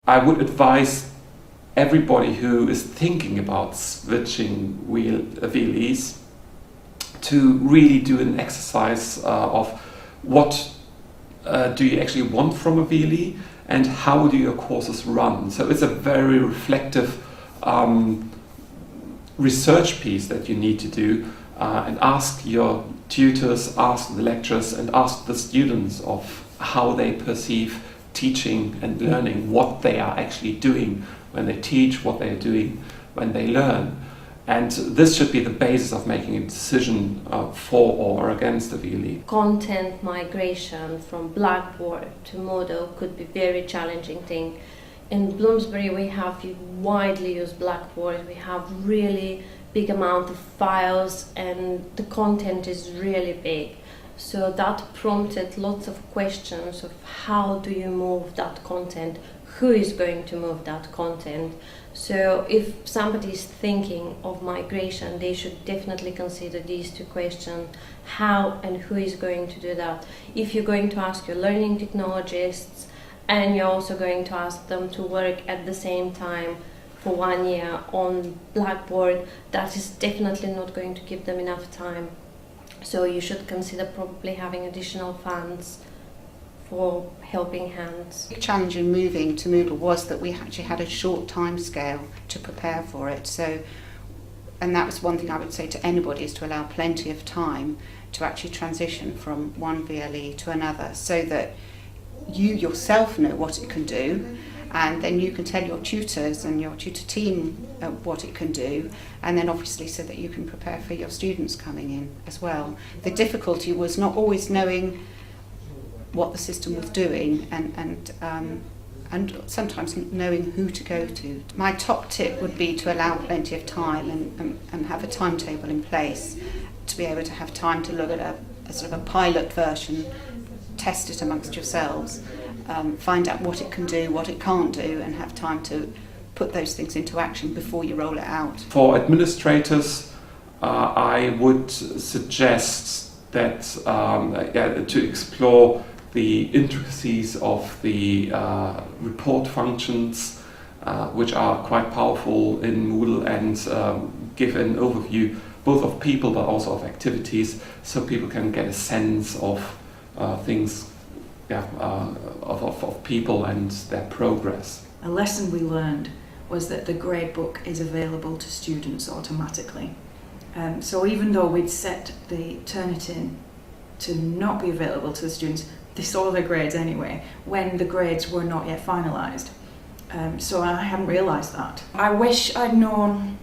I would advise everybody who is thinking about switching VLEs to really do an exercise of what do you actually want from a VLE and how do your courses run. So it's a very reflective research piece that you need to do and ask your tutors, ask the lecturers and ask the students of how they perceive teaching and learning, what they are actually doing when they teach, what they are doing when they learn. And this should be the basis of making a decision for or against the VLE. Content migration from Blackboard to Moodle could be a very challenging thing. In Bloomsbury we have widely used Blackboard, we have really big amount of files and the content is really big. So that prompted lots of questions of how do you move that content, who is going to move that content. So if somebody is thinking of migration, they should definitely consider these two questions, how and who is going to do that. If you're going to ask your learning technologists and you're also going to ask them to work at the same time for 1 year on Blackboard, that is definitely not going to give them enough time. So you should consider probably having additional funds for helping hands. The challenge in moving to Moodle was that we actually had a short time scale to prepare for it. So, and that was one thing I would say to anybody, is to allow plenty of time to actually transition from one VLE to another, so that you yourself know what it can do, and then you can tell your tutors and your tutor team what it can do, and then obviously so that you can prepare for your students coming in as well. The difficulty was not always knowing what the system was doing and sometimes knowing who to go to. My top tip would be to allow plenty of time and have a timetable in place to be able to have time to look at a sort of a pilot version, test it amongst yourselves, find out what it can do, what it can't do, and have time to put those things into action before you roll it out. For administrators, I would suggest that to explore the intricacies of the report functions, which are quite powerful in Moodle, and give an overview both of people but also of activities, so people can get a sense of things, of people and their progress. A lesson we learned was that the gradebook is available to students automatically. So even though we'd set the Turnitin to not be available to the students, they saw their grades anyway when the grades were not yet finalised. So I hadn't realised that. I wish I'd known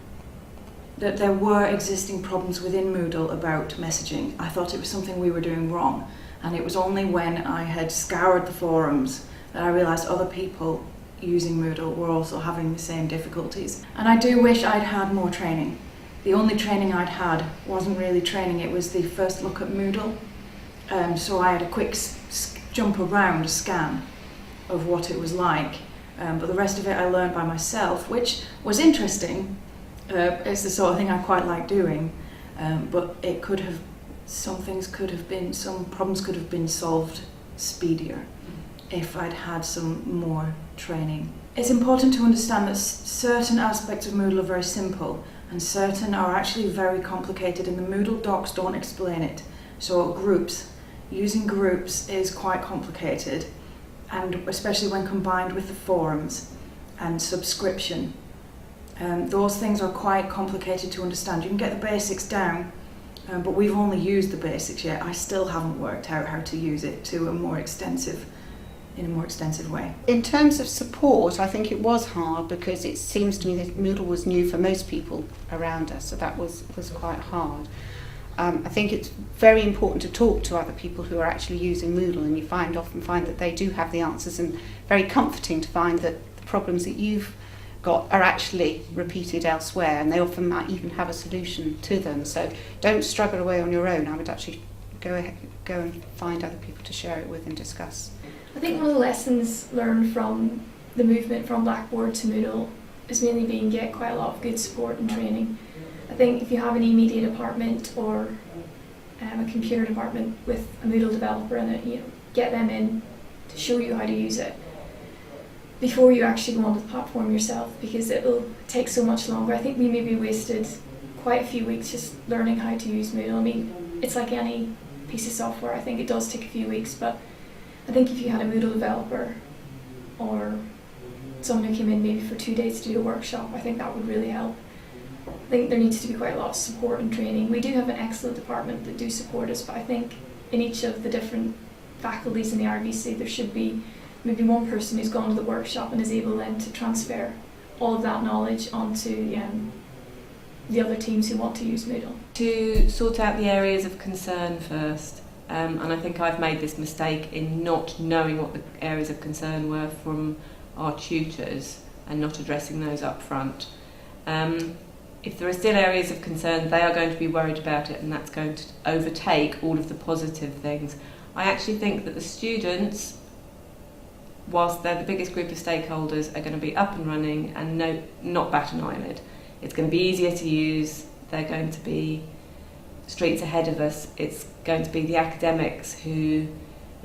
that there were existing problems within Moodle about messaging. I thought it was something we were doing wrong, and it was only when I had scoured the forums that I realised other people using Moodle were also having the same difficulties. And I do wish I'd had more training. The only training I'd had wasn't really training, it was the first look at Moodle. So I had a quick jump around scan of what it was like, but the rest of it I learned by myself, which was interesting. It's the sort of thing I quite like doing, but it could have, some problems could have been solved speedier if I'd had some more training. It's important to understand that certain aspects of Moodle are very simple and certain are actually very complicated, and the Moodle docs don't explain it. So using groups is quite complicated, and especially when combined with the forums and subscription. Those things are quite complicated to understand. You can get the basics down, but we've only used the basics yet. I still haven't worked out how to use it in a more extensive way. In terms of support, I think it was hard because it seems to me that Moodle was new for most people around us, so that was quite hard. I think it's very important to talk to other people who are actually using Moodle, and you often find that they do have the answers, and very comforting to find that the problems that you've got are actually repeated elsewhere, and they often might even have a solution to them. So don't struggle away on your own. I would actually go and find other people to share it with and discuss. I think one of the lessons learned from the movement from Blackboard to Moodle is mainly being get quite a lot of good support and training. I think if you have an e-media department or a computer department with a Moodle developer in it, get them in to show you how to use it. before you actually go onto the platform yourself, because it will take so much longer. I think we maybe wasted quite a few weeks just learning how to use Moodle. I mean, it's like any piece of software. I think it does take a few weeks, but I think if you had a Moodle developer or someone who came in maybe for 2 days to do a workshop, I think that would really help. I think there needs to be quite a lot of support and training. We do have an excellent department that do support us, but I think in each of the different faculties in the RVC there should be maybe one person who's gone to the workshop and is able then to transfer all of that knowledge onto the other teams who want to use Moodle. To sort out the areas of concern first, and I think I've made this mistake in not knowing what the areas of concern were from our tutors and not addressing those up front. If there are still areas of concern, they are going to be worried about it, and that's going to overtake all of the positive things. I actually think that the students, whilst they're the biggest group of stakeholders, are going to be up and running and not bat an eyelid. It's going to be easier to use, they're going to be streets ahead of us. It's going to be the academics who,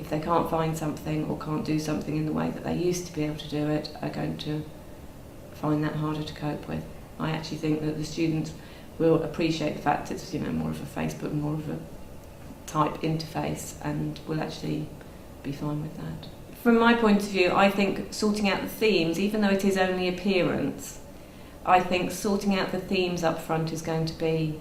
if they can't find something or can't do something in the way that they used to be able to do it, are going to find that harder to cope with. I actually think that the students will appreciate the fact it's more of a Facebook, more of a type interface, and will actually be fine with that. From my point of view, I think sorting out the themes, even though it is only appearance, I think sorting out the themes up front is going to be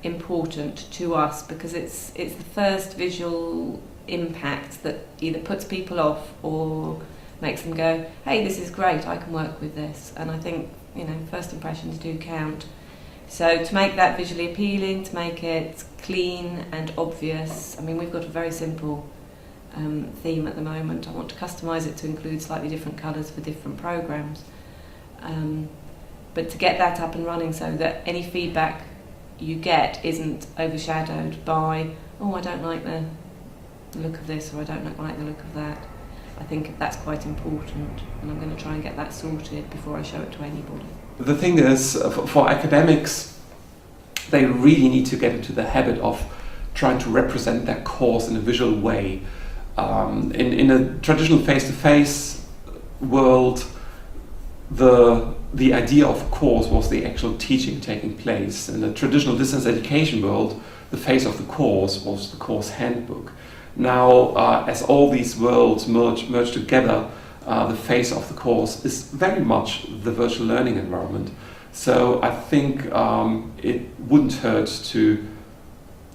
important to us, because it's the first visual impact that either puts people off or makes them go, hey, this is great, I can work with this. And I think first impressions do count. So to make that visually appealing, to make it clean and obvious, I mean, we've got a very simple theme at the moment. I want to customise it to include slightly different colours for different programmes. But to get that up and running so that any feedback you get isn't overshadowed by, oh, I don't like the look of this, or I don't like the look of that. I think that's quite important, and I'm going to try and get that sorted before I show it to anybody. The thing is, for academics, they really need to get into the habit of trying to represent their course in a visual way. In a traditional face-to-face world, the idea of a course was the actual teaching taking place. In a traditional distance education world, the face of the course was the course handbook. Now, as all these worlds merge together, the face of the course is very much the virtual learning environment. So I think it wouldn't hurt to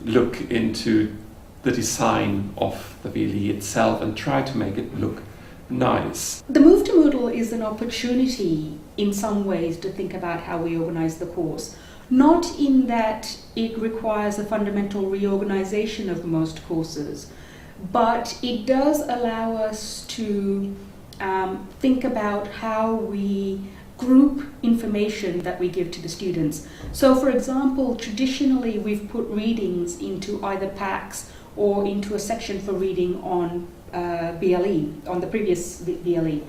look into the design of the VLE itself and try to make it look nice. The move to Moodle is an opportunity in some ways to think about how we organise the course. Not in that it requires a fundamental reorganisation of most courses, but it does allow us to think about how we group information that we give to the students. So for example, traditionally we've put readings into either packs or into a section for reading on BLE, on the previous BLE.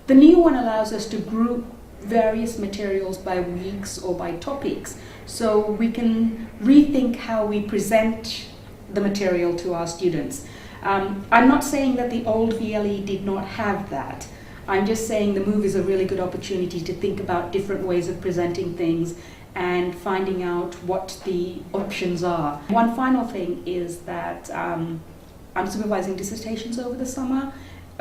The new one allows us to group various materials by weeks or by topics, so we can rethink how we present the material to our students. I'm not saying that the old VLE did not have that. I'm just saying the move is a really good opportunity to think about different ways of presenting things and finding out what the options are. One final thing is that I'm supervising dissertations over the summer,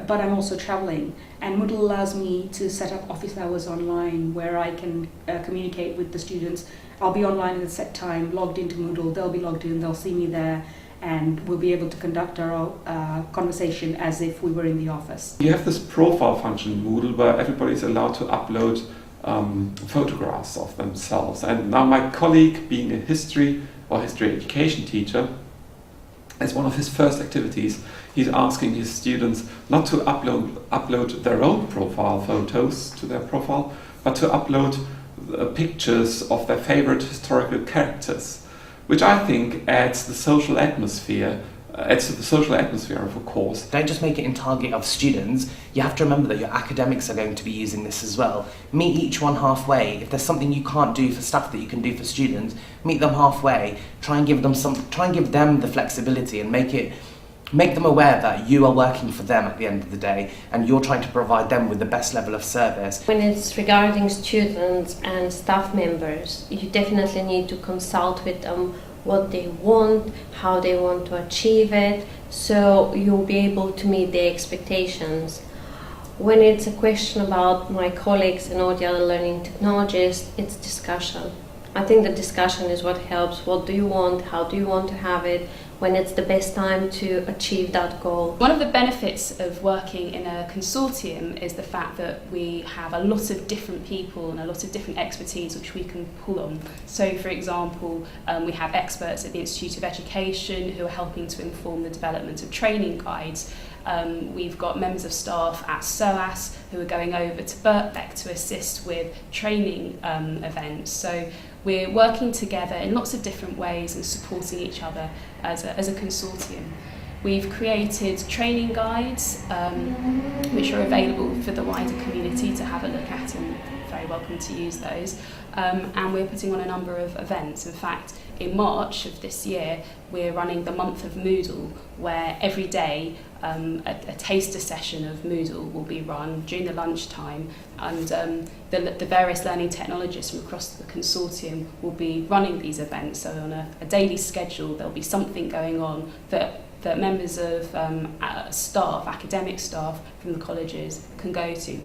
but I'm also travelling, and Moodle allows me to set up office hours online where I can communicate with the students. I'll be online at a set time, logged into Moodle, they'll be logged in, they'll see me there, and we'll be able to conduct our conversation as if we were in the office. You have this profile function in Moodle where everybody's allowed to upload photographs of themselves. And now my colleague, being a history education teacher, as one of his first activities, he's asking his students not to upload their own profile photos to their profile, but to upload pictures of their favorite historical characters, which I think adds to the social atmosphere of a course. Don't just make it in target of students. You have to remember that your academics are going to be using this as well. Meet each one halfway. If there's something you can't do for stuff that you can do for students, meet them halfway. Try and give them the flexibility and make it Make them aware that you are working for them at the end of the day and you're trying to provide them with the best level of service. When it's regarding students and staff members, you definitely need to consult with them what they want, how they want to achieve it, so you'll be able to meet their expectations. When it's a question about my colleagues and all the other learning technologists, it's discussion. I think the discussion is what helps. What do you want? How do you want to have it? When it's the best time to achieve that goal. One of the benefits of working in a consortium is the fact that we have a lot of different people and a lot of different expertise which we can pull on. So, for example, we have experts at the Institute of Education who are helping to inform the development of training guides. We've got members of staff at SOAS who are going over to Birkbeck to assist with training events. So we're working together in lots of different ways and supporting each other as a consortium. We've created training guides which are available for the wider community to have a look at, and very welcome to use those. And we're putting on a number of events. In fact, in March of this year, we're running the month of Moodle, where every day a taster session of Moodle will be run during the lunchtime, and the various learning technologists from across the consortium will be running these events. So on a daily schedule, there'll be something going on that members of staff, academic staff from the colleges can go to.